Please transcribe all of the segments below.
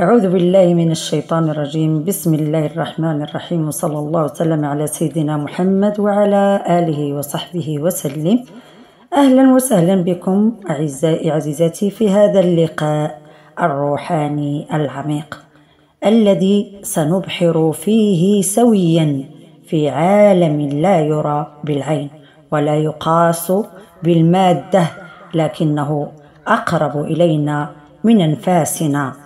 أعوذ بالله من الشيطان الرجيم. بسم الله الرحمن الرحيم، وصلى الله وسلم على سيدنا محمد وعلى آله وصحبه وسلم. أهلا وسهلا بكم أعزائي عزيزاتي في هذا اللقاء الروحاني العميق الذي سنبحر فيه سويا في عالم لا يرى بالعين ولا يقاس بالمادة، لكنه أقرب إلينا من أنفاسنا.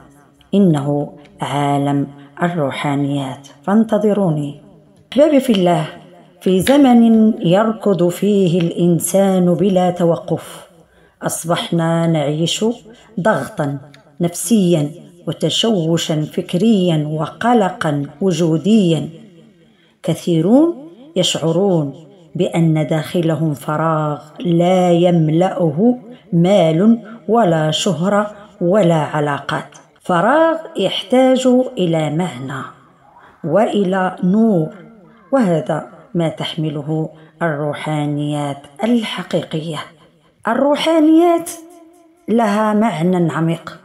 إنه عالم الروحانيات، فانتظروني. أحبابي في الله، في زمن يركض فيه الإنسان بلا توقف، أصبحنا نعيش ضغطا نفسيا وتشوشا فكريا وقلقا وجوديا. كثيرون يشعرون بأن داخلهم فراغ لا يملأه مال ولا شهرة ولا علاقات، فراغ يحتاج إلى معنى وإلى نور، وهذا ما تحمله الروحانيات الحقيقية. الروحانيات لها معنى عميق،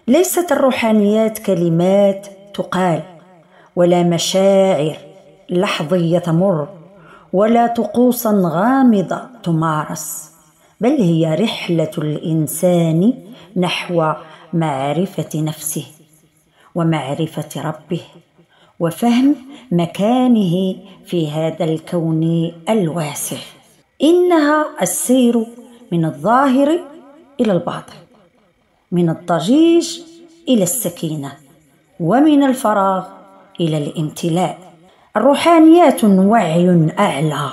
ليست الروحانيات كلمات تقال ولا مشاعر لحظية تمر ولا طقوسا غامضة تمارس، بل هي رحلة الإنسان نحو معرفة نفسه ومعرفة ربه وفهم مكانه في هذا الكون الواسع. إنها السير من الظاهر إلى الباطن، من الضجيج إلى السكينة، ومن الفراغ إلى الامتلاء. الروحانيات وعي أعلى،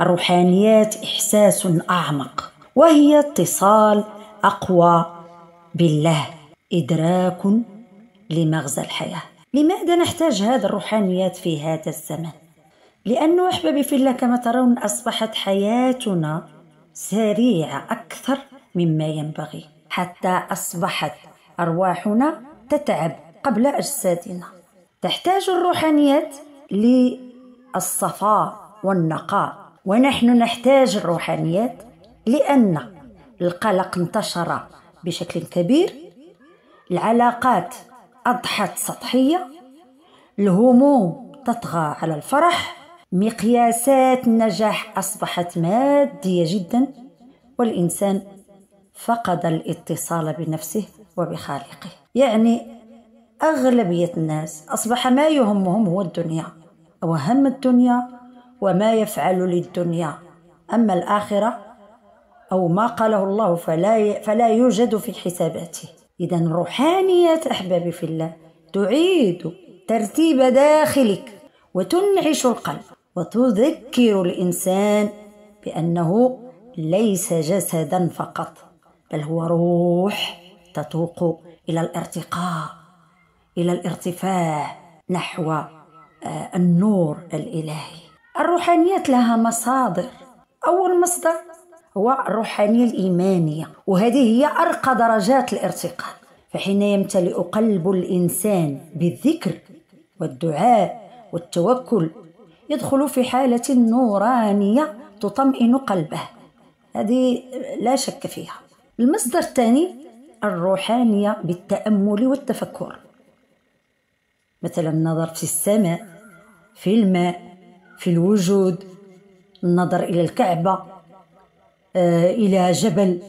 الروحانيات إحساس أعمق، وهي اتصال أقوى بالله، إدراك لمغزى الحياة. لماذا نحتاج هذه الروحانيات في هذا الزمن؟ لأنه أحبابي في الله، كما ترون أصبحت حياتنا سريعة أكثر مما ينبغي، حتى أصبحت أرواحنا تتعب قبل أجسادنا. تحتاج الروحانيات للصفاء والنقاء، ونحن نحتاج الروحانيات لأن القلق انتشر بشكل كبير، العلاقات أضحت سطحية، الهموم تطغى على الفرح، مقياسات النجاح أصبحت مادية جدا، والإنسان فقد الاتصال بنفسه وبخالقه. يعني أغلبية الناس أصبح ما يهمهم هو الدنيا، وهم الدنيا وما يفعل للدنيا، أما الآخرة أو ما قاله الله فلا يوجد في حساباته. إذن روحانيات أحبابي في الله تعيد ترتيب داخلك وتنعش القلب وتذكر الإنسان بأنه ليس جسدا فقط، بل هو روح تتوق إلى الارتقاء، إلى الارتفاع نحو النور الإلهي. الروحانيات لها مصادر. أول مصدر هو الروحانية الإيمانية، وهذه هي أرقى درجات الارتقاء. فحين يمتلئ قلب الإنسان بالذكر والدعاء والتوكل يدخل في حالة نورانية تطمئن قلبه، هذه لا شك فيها. المصدر الثاني الروحانية بالتأمل والتفكر، مثلا النظر في السماء، في الماء، في الوجود، النظر إلى الكعبة، إلى جبل،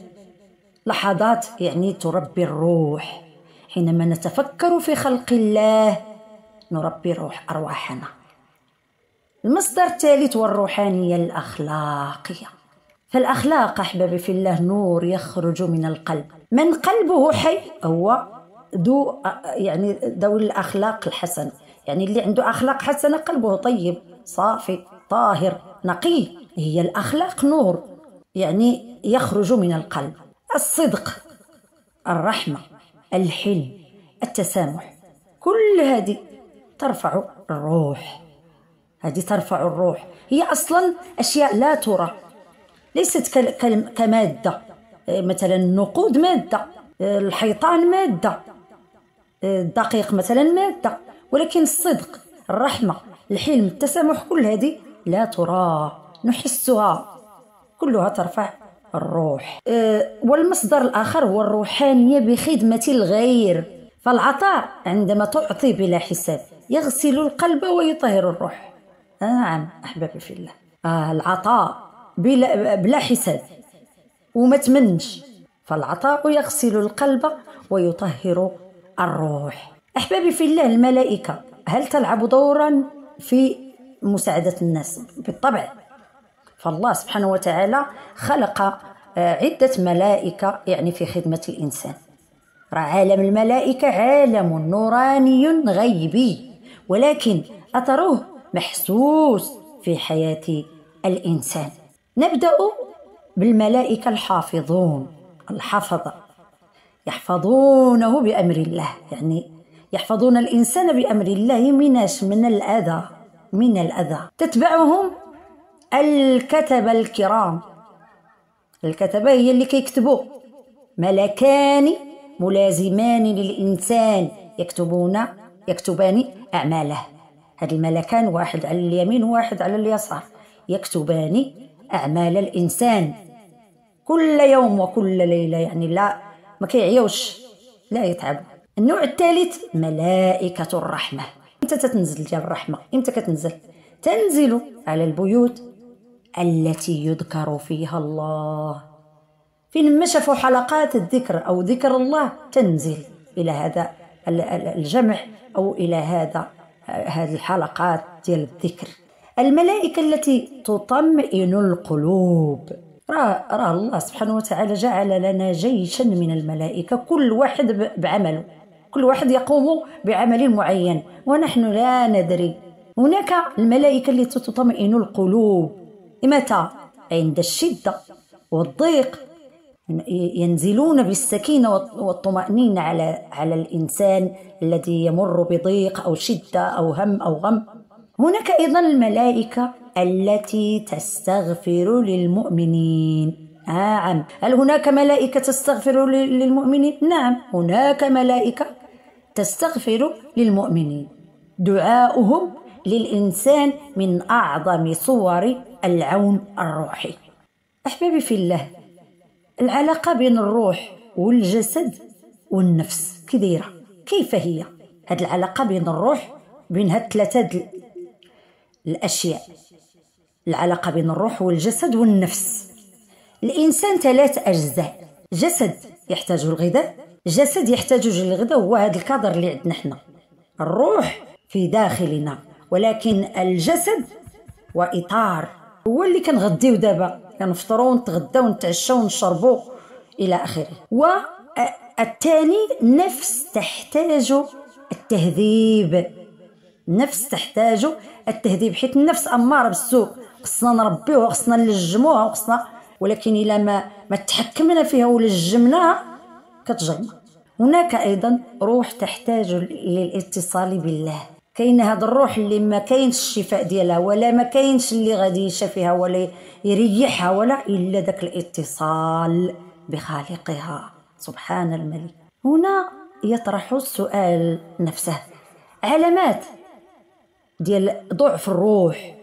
لحظات يعني تربي الروح. حينما نتفكر في خلق الله نربي أرواحنا. المصدر الثالث والروحانية الأخلاقية. فالأخلاق أحبابي في الله نور يخرج من القلب، من قلبه حي هو ذوي الأخلاق الحسنة، يعني اللي عنده أخلاق حسنة قلبه طيب صافي طاهر نقي. هي الأخلاق نور يعني يخرج من القلب. الصدق، الرحمة، الحلم، التسامح، كل هذه ترفع الروح. هذه ترفع الروح، هي أصلا أشياء لا ترى، ليست كمادة. مثلا النقود مادة، الحيطان مادة، الدقيق مثلا مادة، ولكن الصدق، الرحمة، الحلم، التسامح، كل هذه لا ترى، نحسها، كلها ترفع الروح. والمصدر الآخر هو الروحانية بخدمة الغير، فالعطاء عندما تعطي بلا حساب يغسل القلب ويطهر الروح. نعم أحبابي في الله، العطاء بلا حساب وما تمنش، فالعطاء يغسل القلب ويطهر الروح. أحبابي في الله، الملائكة هل تلعب دورا في مساعدة الناس؟ بالطبع، فالله سبحانه وتعالى خلق عدة ملائكة يعني في خدمة الإنسان. عالم الملائكة عالم نوراني غيبي، ولكن أثره محسوس في حياة الإنسان. نبدأ بالملائكة الحافظون، الحفظة، يحفظونه بأمر الله، يعني يحفظون الإنسان بأمر الله من الأذى. تتبعهم الكتبة الكرام، الكتبة هي اللي كيكتبوا، ملكان ملازمان للإنسان يكتبان أعماله. هذه الملكان، واحد على اليمين وواحد على اليسار، يكتبان أعمال الإنسان كل يوم وكل ليلة، يعني لا ما كيعيوش، لا يتعب. النوع الثالث ملائكة الرحمة. إمتى تتنزل ديال الرحمة؟ إمتى كتنزل؟ تنزل على البيوت التي يذكر فيها الله. فين ما شافوا حلقات الذكر أو ذكر الله تنزل إلى هذا الجمع أو إلى هذه الحلقات ديال الذكر. الملائكة التي تطمئن القلوب، راه الله سبحانه وتعالى جعل لنا جيشا من الملائكة، كل واحد بعمله، كل واحد يقوم بعمل معين ونحن لا ندري. هناك الملائكة التي تطمئن القلوب، متى؟ عند الشدة والضيق، ينزلون بالسكينة والطمأنينة على الإنسان الذي يمر بضيق أو شدة أو هم أو غم. هناك أيضا الملائكة التي تستغفر للمؤمنين. نعم، هل هناك ملائكة تستغفر للمؤمنين؟ نعم، هناك ملائكة تستغفر للمؤمنين. دعاؤهم للإنسان من أعظم صور العون الروحي. أحبابي في الله، العلاقة بين الروح والجسد والنفس كديرة؟ كيف هي هذه العلاقة بين الروح، بين هاد ثلاثة الأشياء؟ العلاقة بين الروح والجسد والنفس. الإنسان 3 أجزاء: جسد يحتاج الغذاء، جسد يحتاج للغذاء هو هذا الكادر اللي عندنا حنا، الروح في داخلنا، ولكن الجسد وإطار هو اللي كنغديو دابا، كنفطروا ونتغداو ونتعشاو ونشربوا إلى آخره. والثاني نفس تحتاج التهذيب، نفس تحتاج التهذيب، حيث النفس أمارة بالسوء، خصنا نربيوها، خصنا نلجموها، ولكن إلا ما تحكمنا فيها ولجمناها كتجرنا. هناك أيضا روح تحتاج للاتصال بالله. كاين هذا الروح اللي ما كاينش الشفاء ديالها ولا ما كاينش اللي غادي يشفيها ولا يريحها ولا إلا داك الاتصال بخالقها سبحان الملك. هنا يطرح السؤال نفسه: علامات ديال ضعف الروح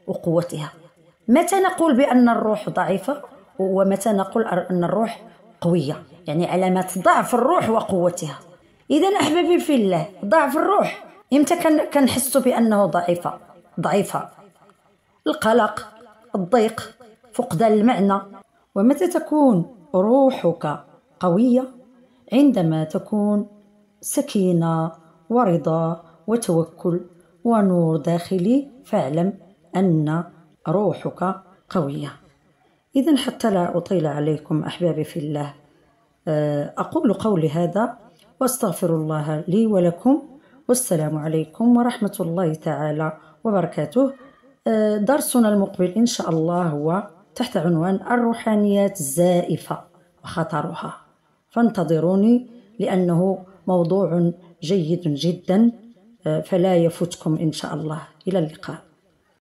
وقوتها. متى نقول بأن الروح ضعيفة ومتى نقول أن الروح قوية؟ يعني علامات ضعف الروح وقوتها. إذن أحبابي في الله، ضعف الروح إمتى كنحس بأنه ضعيفة؟ القلق، الضيق، فقدان المعنى. ومتى تكون روحك قوية؟ عندما تكون سكينة ورضا وتوكل ونور داخلي، فاعلم أن روحك قوية. إذن حتى لا أطيل عليكم أحبابي في الله، أقول قولي هذا واستغفر الله لي ولكم، والسلام عليكم ورحمة الله تعالى وبركاته. درسنا المقبل إن شاء الله هو تحت عنوان الروحانيات الزائفة وخطرها، فانتظروني لأنه موضوع جيد جدا، فلا يفوتكم إن شاء الله. إلى اللقاء.